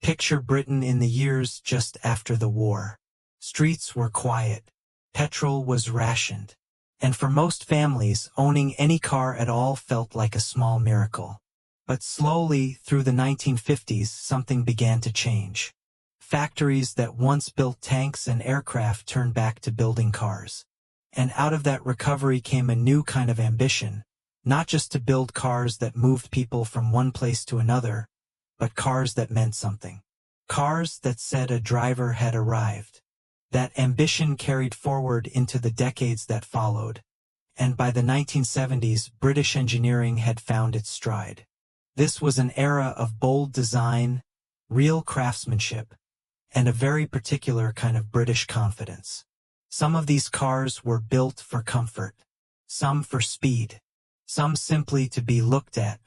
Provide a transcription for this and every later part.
Picture Britain in the years just after the war. Streets were quiet. Petrol was rationed. And for most families, owning any car at all felt like a small miracle. But slowly, through the 1950s, something began to change. Factories that once built tanks and aircraft turned back to building cars. And out of that recovery came a new kind of ambition, not just to build cars that moved people from one place to another, but cars that meant something. Cars that said a driver had arrived. That ambition carried forward into the decades that followed, and by the 1970s, British engineering had found its stride. This was an era of bold design, real craftsmanship, and a very particular kind of British confidence. Some of these cars were built for comfort, some for speed, some simply to be looked at.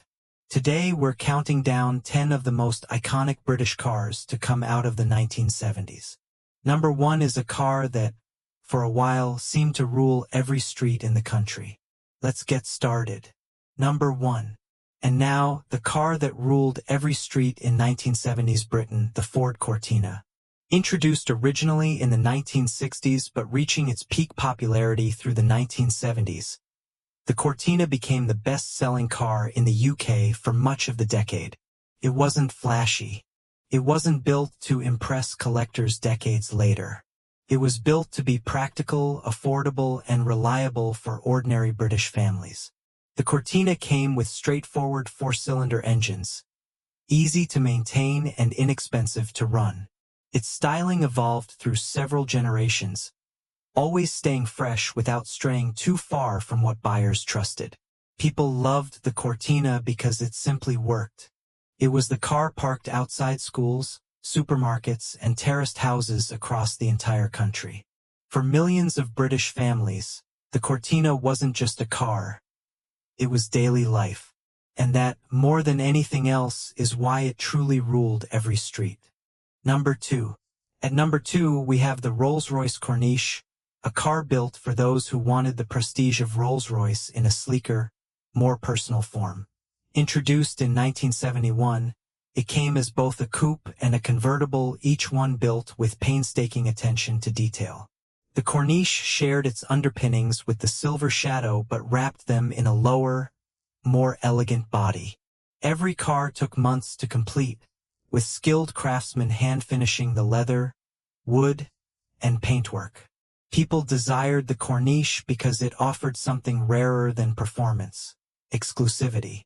Today we're counting down 10 of the most iconic British cars to come out of the 1970s. Number 1 is a car that, for a while, seemed to rule every street in the country. Let's get started. Number 1. And now, the car that ruled every street in 1970s Britain, the Ford Cortina. Introduced originally in the 1960s but reaching its peak popularity through the 1970s, the Cortina became the best-selling car in the UK for much of the decade. It wasn't flashy. It wasn't built to impress collectors decades later. It was built to be practical, affordable, and reliable for ordinary British families. The Cortina came with straightforward four-cylinder engines, easy to maintain and inexpensive to run. Its styling evolved through several generations, always staying fresh without straying too far from what buyers trusted. People loved the Cortina because it simply worked. It was the car parked outside schools, supermarkets, and terraced houses across the entire country. For millions of British families, the Cortina wasn't just a car. It was daily life. And that, more than anything else, is why it truly ruled every street. Number 2. At number 2, we have the Rolls-Royce Corniche, a car built for those who wanted the prestige of Rolls-Royce in a sleeker, more personal form. Introduced in 1971, it came as both a coupe and a convertible, each one built with painstaking attention to detail. The Corniche shared its underpinnings with the Silver Shadow but wrapped them in a lower, more elegant body. Every car took months to complete, with skilled craftsmen hand-finishing the leather, wood, and paintwork. People desired the Corniche because it offered something rarer than performance: exclusivity.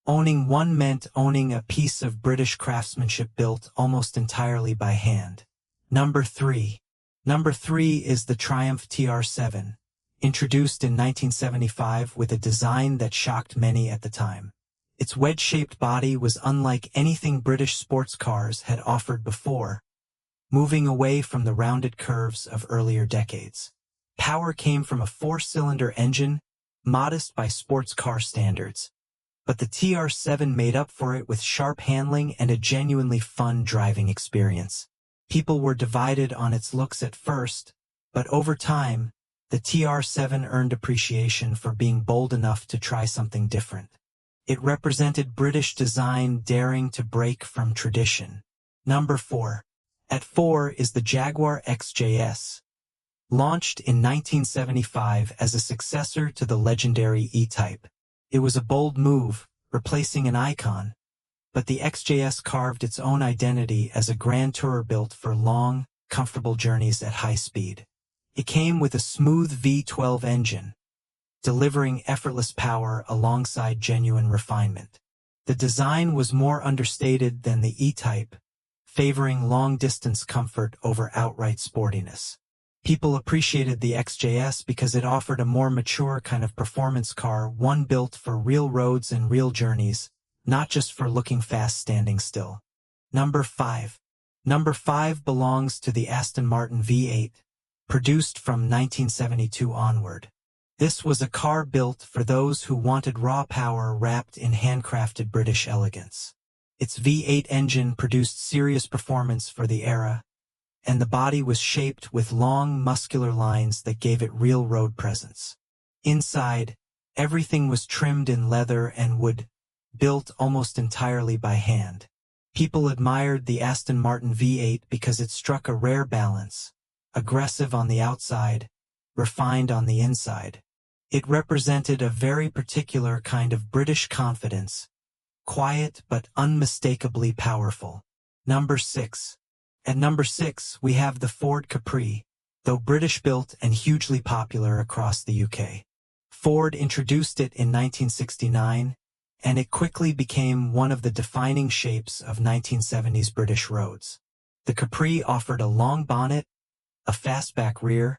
Owning one meant owning a piece of British craftsmanship built almost entirely by hand. Number 3. Number 3 is the Triumph TR7, introduced in 1975 with a design that shocked many at the time. Its wedge-shaped body was unlike anything British sports cars had offered before, moving away from the rounded curves of earlier decades. Power came from a four-cylinder engine, modest by sports car standards. But the TR7 made up for it with sharp handling and a genuinely fun driving experience. People were divided on its looks at first, but over time, the TR7 earned appreciation for being bold enough to try something different. It represented British design daring to break from tradition. Number 4. At 4 is the Jaguar XJ6. Launched in 1975 as a successor to the legendary E-Type. It was a bold move, replacing an icon, but the XJS carved its own identity as a grand tourer built for long, comfortable journeys at high speed. It came with a smooth V12 engine, delivering effortless power alongside genuine refinement. The design was more understated than the E-Type, favoring long-distance comfort over outright sportiness. People appreciated the XJS because it offered a more mature kind of performance car, one built for real roads and real journeys, not just for looking fast standing still. Number 5. Number 5 belongs to the Aston Martin V8, produced from 1972 onward. This was a car built for those who wanted raw power wrapped in handcrafted British elegance. Its V8 engine produced serious performance for the era, and the body was shaped with long, muscular lines that gave it real road presence. Inside, everything was trimmed in leather and wood, built almost entirely by hand. People admired the Aston Martin V8 because it struck a rare balance, aggressive on the outside, refined on the inside. It represented a very particular kind of British confidence, quiet but unmistakably powerful. Number 6. At number 6, we have the Ford Capri, though British-built and hugely popular across the UK. Ford introduced it in 1969, and it quickly became one of the defining shapes of 1970s British roads. The Capri offered a long bonnet, a fastback rear,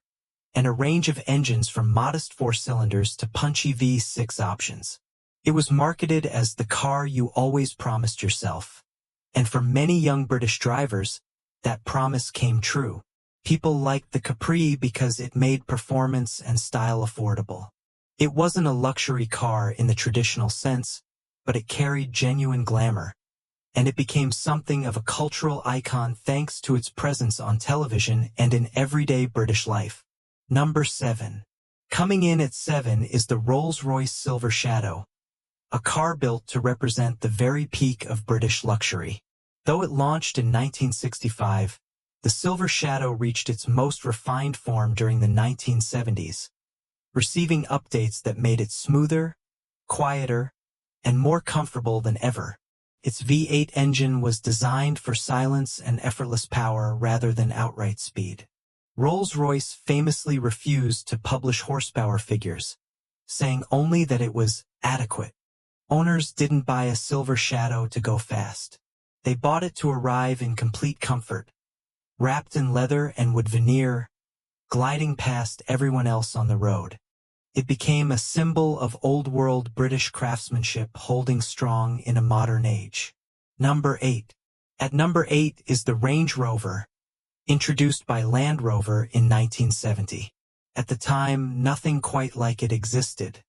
and a range of engines from modest 4 cylinders to punchy V6 options. It was marketed as the car you always promised yourself. And for many young British drivers, that promise came true. People liked the Capri because it made performance and style affordable. It wasn't a luxury car in the traditional sense, but it carried genuine glamour, and it became something of a cultural icon thanks to its presence on television and in everyday British life. Number 7. Coming in at 7 is the Rolls-Royce Silver Shadow, a car built to represent the very peak of British luxury. Though it launched in 1965, the Silver Shadow reached its most refined form during the 1970s, receiving updates that made it smoother, quieter, and more comfortable than ever. Its V8 engine was designed for silence and effortless power rather than outright speed. Rolls-Royce famously refused to publish horsepower figures, saying only that it was adequate. Owners didn't buy a Silver Shadow to go fast. They bought it to arrive in complete comfort, wrapped in leather and wood veneer, gliding past everyone else on the road. It became a symbol of old-world British craftsmanship holding strong in a modern age. Number 8. At number 8 is the Range Rover, introduced by Land Rover in 1970. At the time, nothing quite like it existed.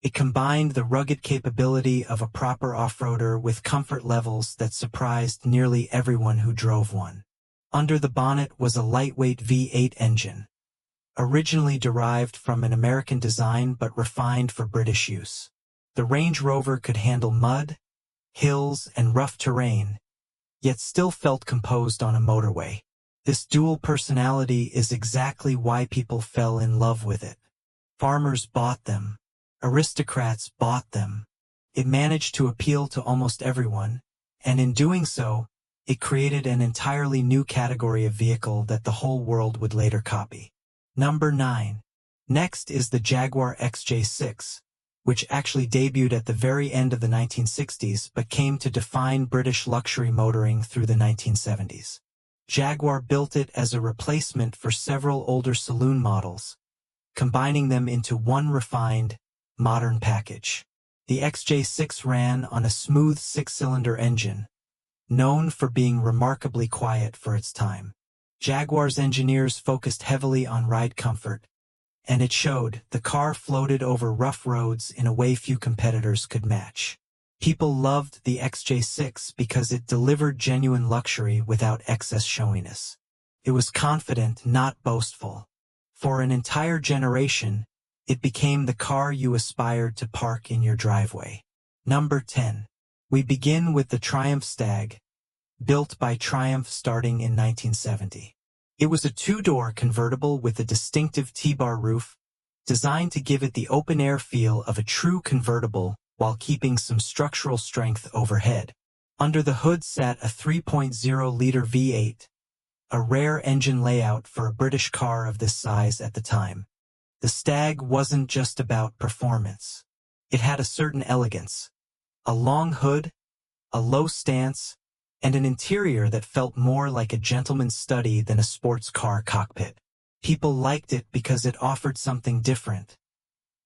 It combined the rugged capability of a proper off-roader with comfort levels that surprised nearly everyone who drove one. Under the bonnet was a lightweight V8 engine, originally derived from an American design but refined for British use. The Range Rover could handle mud, hills, and rough terrain, yet still felt composed on a motorway. This dual personality is exactly why people fell in love with it. Farmers bought them. Aristocrats bought them. It managed to appeal to almost everyone, and in doing so, it created an entirely new category of vehicle that the whole world would later copy. Number 9. Next is the Jaguar XJ6, which actually debuted at the very end of the 1960s but came to define British luxury motoring through the 1970s. Jaguar built it as a replacement for several older saloon models, combining them into one refined, modern package. The XJ6 ran on a smooth 6-cylinder engine, known for being remarkably quiet for its time. Jaguar's engineers focused heavily on ride comfort, and it showed. The car floated over rough roads in a way few competitors could match. People loved the XJ6 because it delivered genuine luxury without excess showiness. It was confident, not boastful. For an entire generation, it became the car you aspired to park in your driveway. Number 10. We begin with the Triumph Stag, built by Triumph starting in 1970. It was a 2-door convertible with a distinctive T-bar roof, designed to give it the open-air feel of a true convertible while keeping some structural strength overhead. Under the hood sat a 3.0-liter V8, a rare engine layout for a British car of this size at the time. The Stag wasn't just about performance. It had a certain elegance, a long hood, a low stance, and an interior that felt more like a gentleman's study than a sports car cockpit. People liked it because it offered something different,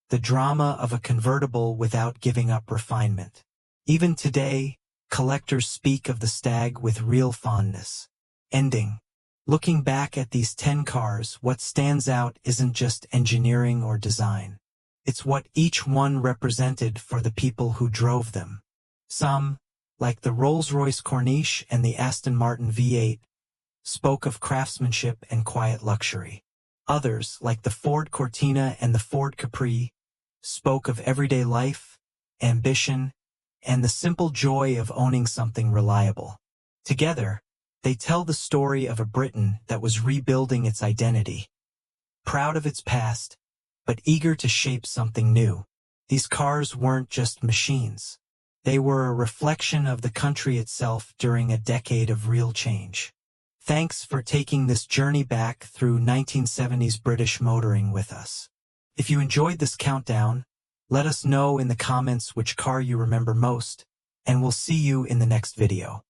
the drama of a convertible without giving up refinement. Even today, collectors speak of the Stag with real fondness. Ending. Looking back at these 10 cars, what stands out isn't just engineering or design. It's what each one represented for the people who drove them. Some, like the Rolls-Royce Corniche and the Aston Martin V8, spoke of craftsmanship and quiet luxury. Others, like the Ford Cortina and the Ford Capri, spoke of everyday life, ambition, and the simple joy of owning something reliable. Together, they tell the story of a Britain that was rebuilding its identity, proud of its past, but eager to shape something new. These cars weren't just machines. They were a reflection of the country itself during a decade of real change. Thanks for taking this journey back through 1970s British motoring with us. If you enjoyed this countdown, let us know in the comments which car you remember most, and we'll see you in the next video.